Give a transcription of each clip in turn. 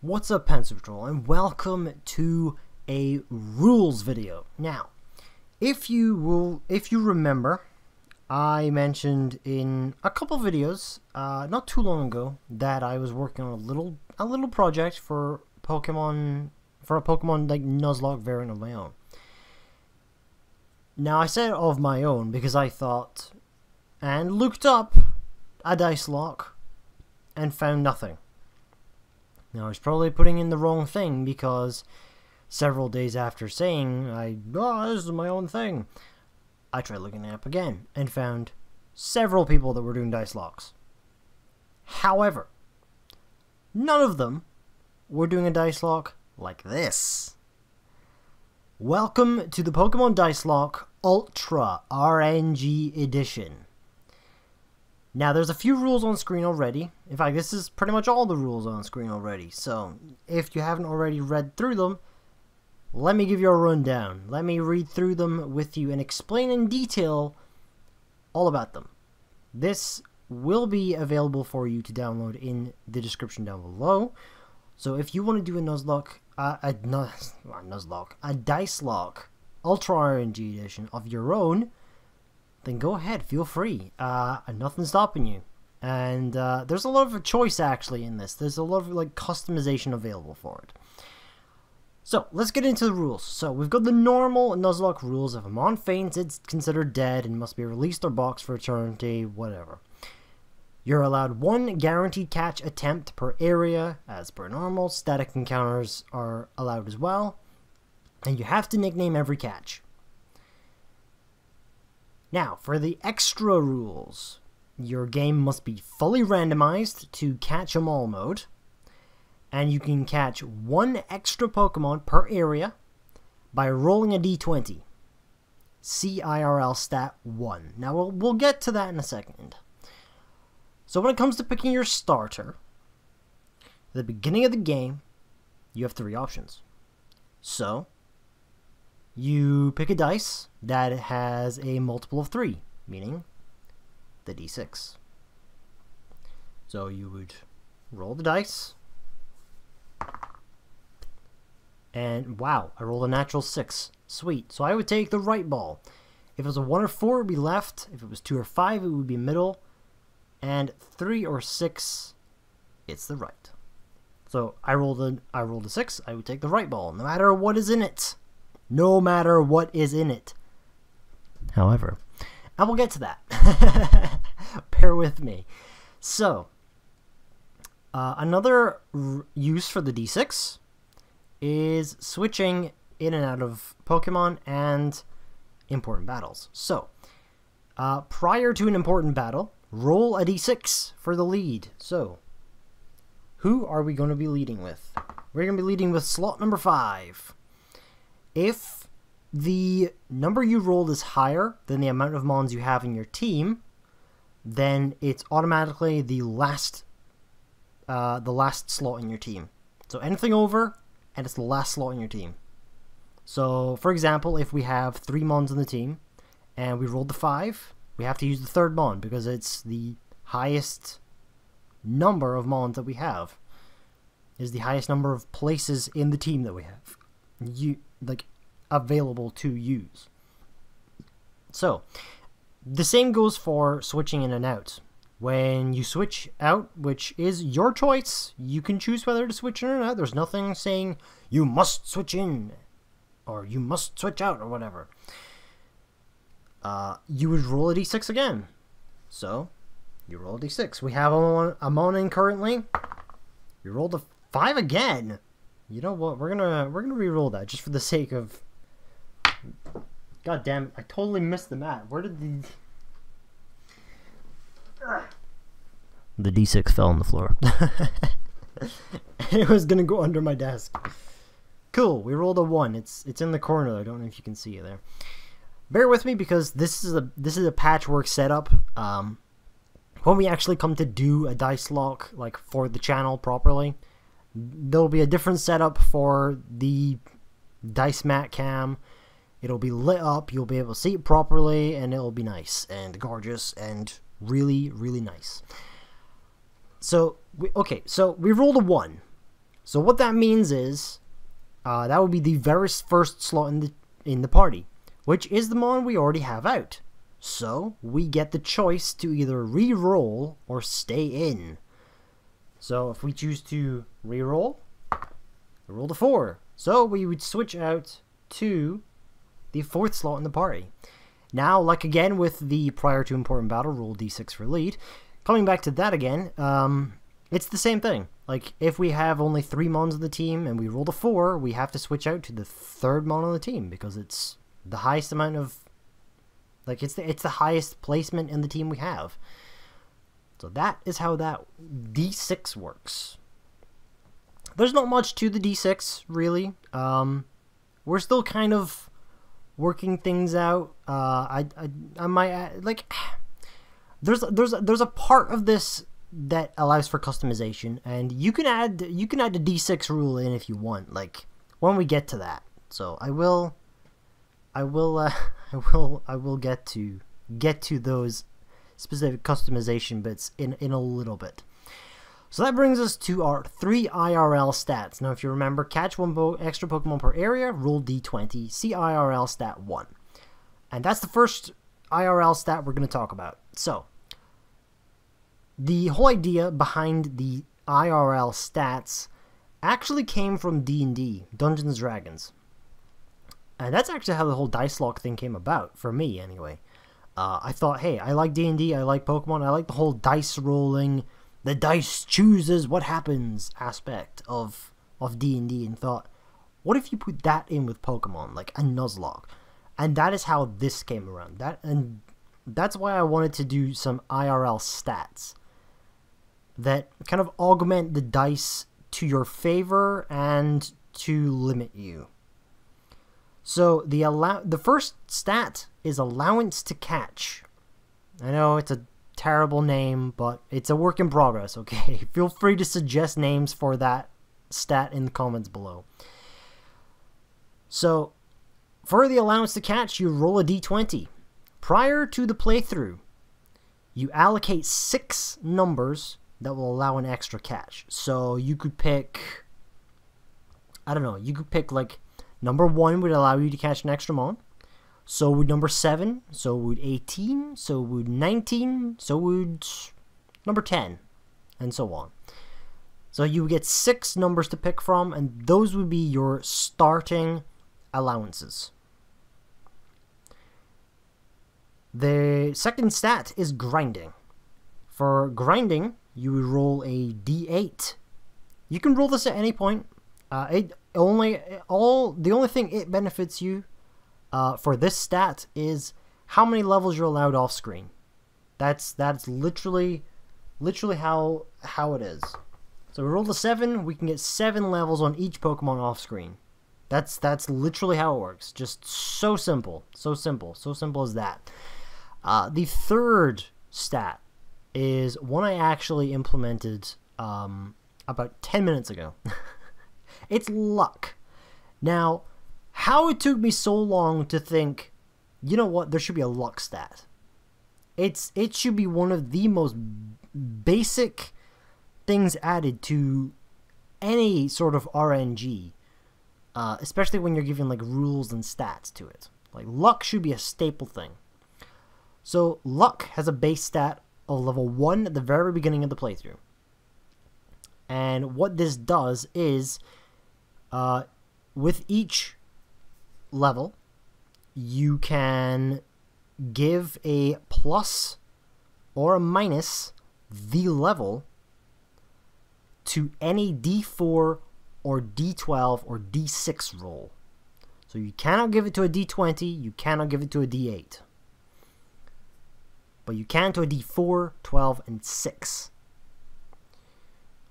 What's up, Pencil Patrol, and welcome to a rules video. Now, if you remember, I mentioned in a couple videos, not too long ago, that I was working on a little project for Pokemon, for a Pokemon like Nuzlocke variant of my own. Now, I said of my own because I thought and looked up a Dicelocke and found nothing. Now, I was probably putting in the wrong thing because several days after saying, this is my own thing, I tried looking it up again and found several people that were doing Dicelockes. However, none of them were doing a Dicelocke like this. Welcome to the Pokemon Dicelocke Ultra RNG Edition. Now, there's a few rules on screen already. In fact, this is pretty much all the rules on screen already. So, if you haven't already read through them, let me give you a rundown. Let me read through them with you and explain in detail all about them. This will be available for you to download in the description down below. So, if you want to do a Nuzlocke, a Dicelocke Ultra RNG Edition of your own, then go ahead, feel free. Nothing's stopping you. And there's a lot of choice actually in this. There's a lot of customization available for it. So let's get into the rules. So we've got the normal Nuzlocke rules. If a mon faints, it's considered dead and must be released or boxed for eternity, whatever. You're allowed one guaranteed catch attempt per area, as per normal. Static encounters are allowed as well. And you have to nickname every catch. Now, for the extra rules, your game must be fully randomized to catch-em-all mode, and you can catch one extra Pokemon per area by rolling a d20. CIRL stat 1. Now, we'll get to that in a second. So when it comes to picking your starter, at the beginning of the game, you have three options. So, you pick a dice that has a multiple of 3, meaning the d6. So you would roll the dice, and wow, I rolled a natural 6. Sweet. So I would take the right ball. If it was a 1 or 4, it would be left. If it was 2 or 5, it would be middle. And 3 or 6, it's the right. So I rolled a 6, I would take the right ball, no matter what is in it. No matter what is in it. However, and we'll get to that. Bear with me. So, another use for the D6 is switching in and out of Pokemon and important battles. So, prior to an important battle, roll a D6 for the lead. So, who are we going to be leading with? We're going to be leading with slot number 5. If the number you rolled is higher than the amount of mons you have in your team, then it's automatically the last slot in your team. So anything over, and it's the last slot in your team. So, for example, if we have 3 mons in the team, and we rolled the 5, we have to use the third mon, because it's the highest number of mons that we have. Is the highest number of places in the team that we have. Available to use. So, the same goes for switching in and out. When you switch out, which is your choice, you can choose whether to switch in or out. There's nothing saying you must switch in or you must switch out or whatever. You would roll a d6 again. So, you roll a d6. We have a mon in currently. You rolled a 5 again. You know what? We're gonna re-roll that just for the sake of. God damn it! I totally missed the mat. Where did the d6 fell on the floor? It was gonna go under my desk. Cool. We rolled a 1. It's in the corner. I don't know if you can see it there. Bear with me because this is a patchwork setup. When we actually come to do a Dicelocke for the channel properly, there'll be a different setup for the dice mat cam. It'll be lit up, you'll be able to see it properly, and it'll be nice and gorgeous and really, really nice. So, we rolled a 1. So what that means is that would be the very first slot in the party, which is the mon we already have out. So we get the choice to either re-roll or stay in. So if we choose to re-roll, we roll the 4. So we would switch out to the 4th slot in the party. Now, like again with the prior to important battle, roll d6 for lead. Coming back to that again, it's the same thing. Like, if we have only 3 mons on the team and we roll the 4, we have to switch out to the 3rd mon on the team because it's the highest amount of... Like, it's the highest placement in the team we have. So that is how that d6 works. There's not much to the d6, really. We're still kind of working things out. I might, like... There's a part of this that allows for customization, and you can add the d6 rule in if you want, like when we get to that. So I will get to those specific customization bits in a little bit. So that brings us to our 3 IRL stats. Now, if you remember, catch 1 extra Pokemon per area, roll d20, see IRL stat 1. And that's the first IRL stat we're going to talk about. So, the whole idea behind the IRL stats actually came from D&D, Dungeons & Dragons. And that's actually how the whole Dicelocke thing came about, for me anyway. I thought, hey, I like D&D, I like Pokemon, I like the whole dice rolling, the dice chooses what happens aspect of D&D, and thought, what if you put that in with Pokemon, like a Nuzlocke? And that is how this came around. That's why I wanted to do some IRL stats that kind of augment the dice to your favor and to limit you. So the first stat is allowance to catch. I know it's a terrible name, but it's a work in progress, okay? Feel free to suggest names for that stat in the comments below. So, for the allowance to catch, you roll a d20. Prior to the playthrough, you allocate 6 numbers that will allow an extra catch. So you could pick, I don't know, you could pick like number 1 would allow you to catch an extra mon. So would number 7, so would 18, so would 19, so would number 10, and so on. So you would get 6 numbers to pick from, and those would be your starting allowances. The second stat is grinding. For grinding, you would roll a d8. You can roll this at any point. The only thing it benefits you for this stat is how many levels you're allowed off screen. That's literally how it is. So we roll the 7, we can get 7 levels on each Pokemon off screen. That's literally how it works. Just so simple, so simple as that. The third stat is one I actually implemented about 10 minutes ago. It's luck. Now, how it took me so long to think, you know what, there should be a luck stat. It should be one of the most basic things added to any sort of RNG, especially when you're giving like rules and stats to it. Like, luck should be a staple thing. So luck has a base stat of level 1 at the very beginning of the playthrough. And what this does is, with each level, you can give a plus or a minus the level to any D4 or D12 or D6 roll. So you cannot give it to a D20, you cannot give it to a D8. But you can to a D4, 12, and 6.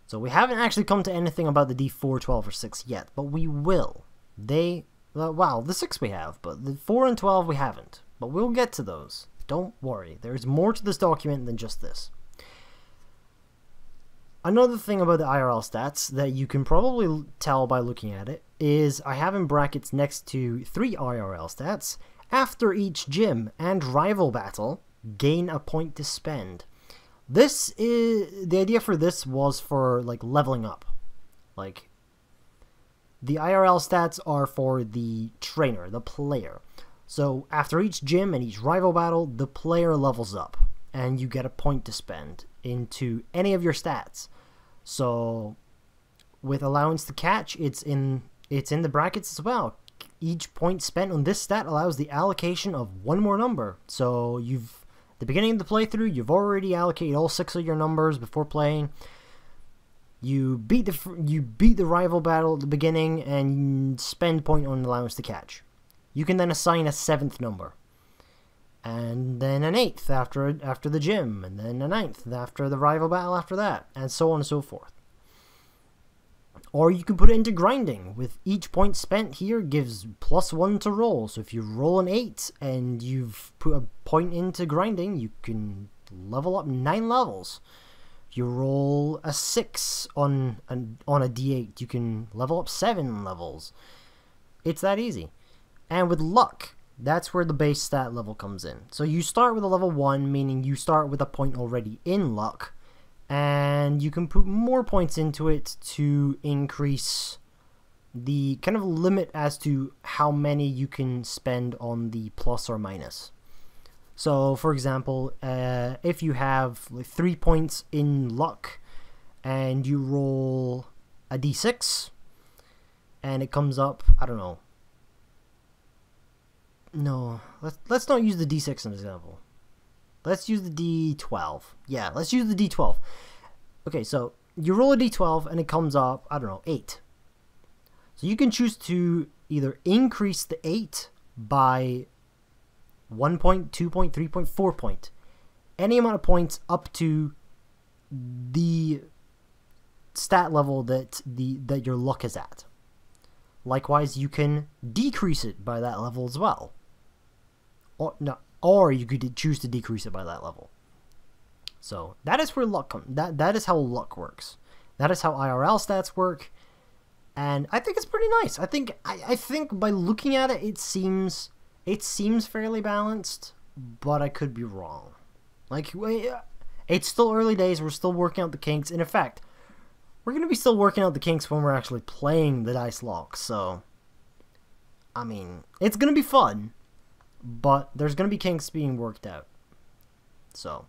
So we haven't actually come to anything about the D4, 12, or 6 yet, but we will. Well, the 6 we have, but the 4 and 12 we haven't. But we'll get to those. Don't worry, there's more to this document than just this. Another thing about the IRL stats that you can probably tell by looking at it is I have in brackets next to 3 IRL stats. After each gym and rival battle, gain a point to spend. This is the idea for this was for like leveling up. Like The IRL stats are for the trainer, the player. So after each gym and each rival battle, the player levels up, and you get a point to spend into any of your stats. So with allowance to catch, it's in the brackets as well. Each point spent on this stat allows the allocation of one more number. So at the beginning of the playthrough, you've already allocated all 6 of your numbers before playing. You beat the rival battle at the beginning and spend point on allowance to catch. You can then assign a 7th number, and then an 8th after the gym, and then a 9th after the rival battle after that, and so on and so forth. Or you can put it into grinding. With each point spent here gives +1 to roll. So if you roll an 8 and you've put a point into grinding, you can level up 9 levels. If you roll a 6 on a D8, you can level up 7 levels. It's that easy. And with luck, that's where the base stat level comes in. So you start with a level 1, meaning you start with a point already in luck, and you can put more points into it to increase the kind of limit as to how many you can spend on the plus or minus. So, for example, if you have like 3 points in luck and you roll a d6 and it comes up, I don't know. No, let's not use the d6 as an example. Let's use the d12. Yeah, let's use the d12. Okay, so you roll a d12 and it comes up, I don't know, 8. So you can choose to either increase the 8 by 1 point, 2 point, 3 point, 4 point. Any amount of points up to the stat level that your luck is at. Likewise, you can decrease it by that level as well. Or you could choose to decrease it by that level. So that is where luck comes. That is how luck works. That is how IRL stats work, and I think it's pretty nice. I think by looking at it, it seems fairly balanced, but I could be wrong. Like, it's still early days. We're still working out the kinks. And in fact, we're gonna be still working out the kinks when we're actually playing the Dicelocke. So, I mean, it's gonna be fun, but there's gonna be kinks being worked out. So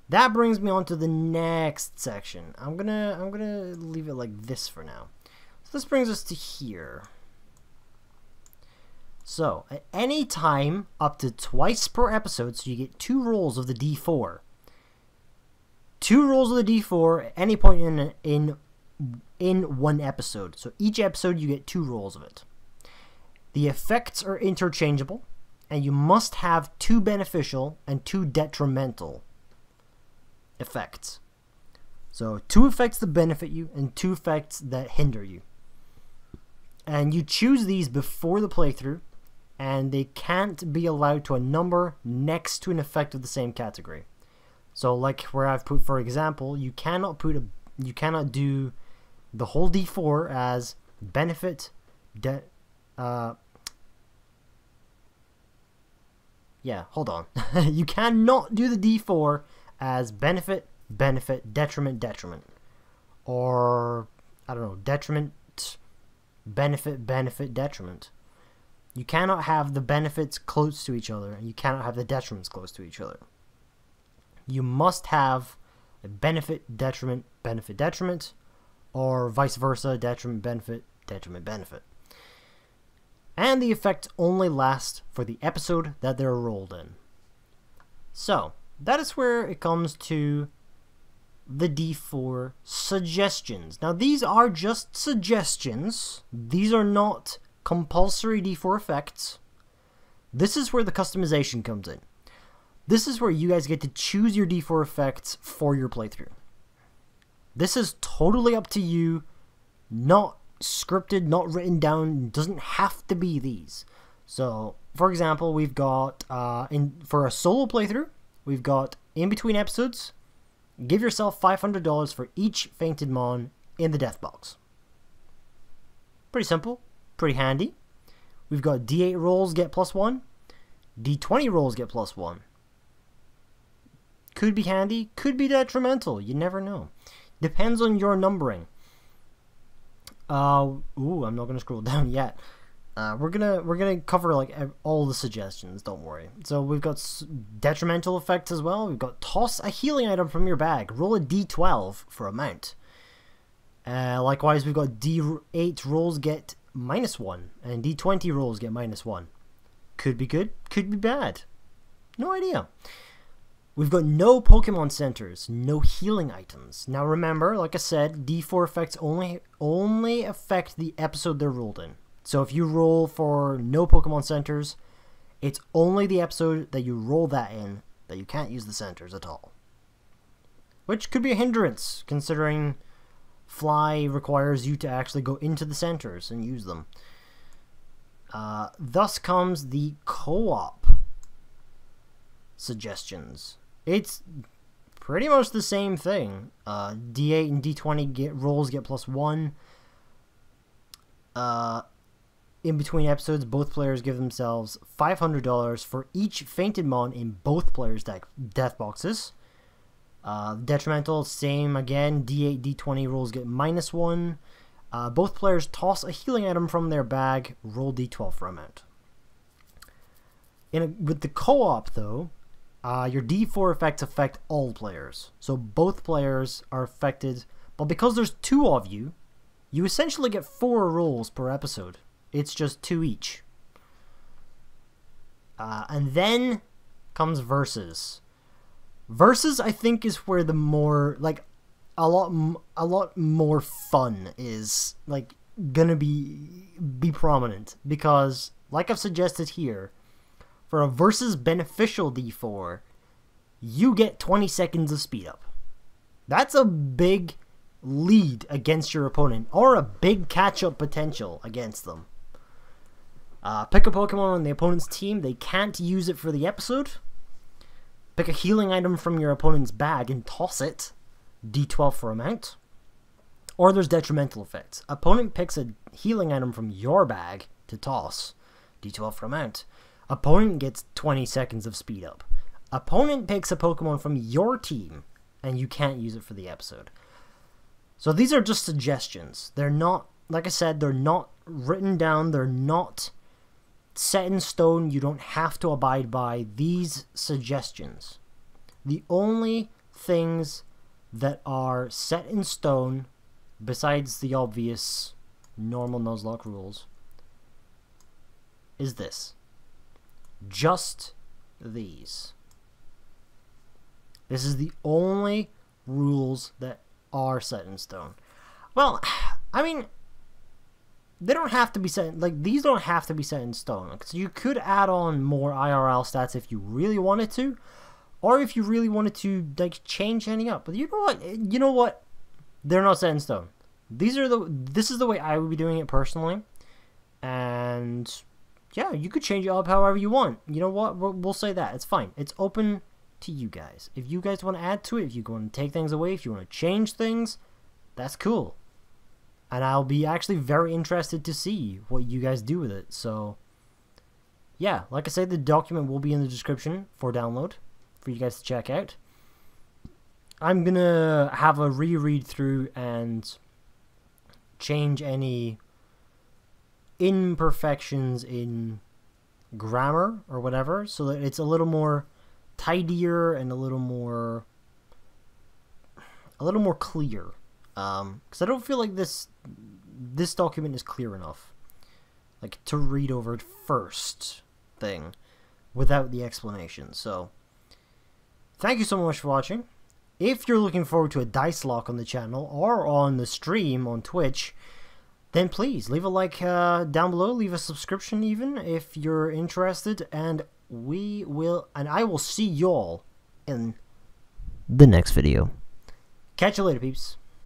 that brings me on to the next section. I'm gonna leave it like this for now. So this brings us to here. So at any time up to twice per episode, so you get 2 rolls of the D4. 2 rolls of the D4 at any point in one episode. So each episode you get 2 rolls of it. The effects are interchangeable, and you must have 2 beneficial and 2 detrimental effects. So 2 effects that benefit you and 2 effects that hinder you. And you choose these before the playthrough, and they can't be allowed to a number next to an effect of the same category. So like where I've put, for example, you cannot do the whole D4 as benefit, yeah, hold on. You cannot do the D4 as benefit, detriment, detriment. Or, I don't know, detriment, benefit, detriment. You cannot have the benefits close to each other, and you cannot have the detriments close to each other. You must have a benefit, detriment, benefit, detriment, or vice versa, detriment, benefit, detriment, benefit. And the effects only last for the episode that they're rolled in. So, that is where it comes to the D4 suggestions. Now, these are just suggestions. These are not compulsory D4 effects. This is where the customization comes in. This is where you guys get to choose your D4 effects for your playthrough. This is totally up to you, not scripted, not written down, doesn't have to be these. So, for example, we've got, for a solo playthrough, we've got in between episodes, give yourself $500 for each fainted mon in the death box. Pretty simple, pretty handy. We've got D8 rolls get +1, D20 rolls get +1. Could be handy, could be detrimental, you never know. Depends on your numbering. Ooh, I'm not gonna scroll down yet. We're gonna cover like all the suggestions. Don't worry. So we've got detrimental effects as well. We've got toss a healing item from your bag. Roll a d12 for a mount. Likewise, we've got d8 rolls get -1 and d20 rolls get -1. Could be good. Could be bad. No idea. We've got no Pokemon centers, no healing items. Now remember, like I said, D4 effects only affect the episode they're rolled in. So if you roll for no Pokemon centers, it's only the episode that you roll that in that you can't use the centers at all. Which could be a hindrance, considering Fly requires you to actually go into the centers and use them. Thus comes the co-op suggestions. It's pretty much the same thing. D8 and D20 rolls get +1. In between episodes, both players give themselves $500 for each fainted mon in both players' death boxes. Detrimental, same again. D8, D20 rolls get -1. Both players toss a healing item from their bag. Roll D12 for a mount. With the co-op, though, your D4 effects affect all players. So both players are affected. But because there's 2 of you, you essentially get 4 rolls per episode. It's just 2 each. And then comes Versus. Versus, I think, is where the more, like, a lot more fun is, like, gonna be prominent. Because, like I've suggested here, for a Versus beneficial D4, you get 20 seconds of speed up. That's a big lead against your opponent, or a big catch-up potential against them. Pick a Pokemon on the opponent's team. They can't use it for the episode. Pick a healing item from your opponent's bag and toss it. D12 for a mount. Or there's detrimental effects. Opponent picks a healing item from your bag to toss. D12 for a mount. Opponent gets 20 seconds of speed up. Opponent picks a Pokemon from your team, and you can't use it for the episode. So these are just suggestions. They're not, like I said, they're not written down. They're not set in stone. You don't have to abide by these suggestions. The only things that are set in stone, besides the obvious normal Nuzlocke rules, is this. Just these. This is the only rules that are set in stone. Well, I mean, they don't have to be set, like, these don't have to be set in stone. Like, so you could add on more IRL stats if you really wanted to, or if you really wanted to, like, change anything up. But you know what? They're not set in stone. This is the way I would be doing it personally. And yeah, you could change it up however you want. You know what? We'll say that. It's fine. It's open to you guys. If you guys want to add to it, if you want to take things away, if you want to change things, that's cool. And I'll be actually very interested to see what you guys do with it. So yeah, like I said, the document will be in the description for download for you guys to check out. I'm gonna have a reread through and change any imperfections in grammar or whatever, so that it's a little more tidier and a little more clear. Because I don't feel like this document is clear enough, like, to read over first thing without the explanation. So thank you so much for watching. If you're looking forward to a Dicelocke on the channel or on the stream on Twitch, then please leave a like down below, leave a subscription even if you're interested, and I will see y'all in the next video. Catch you later, peeps.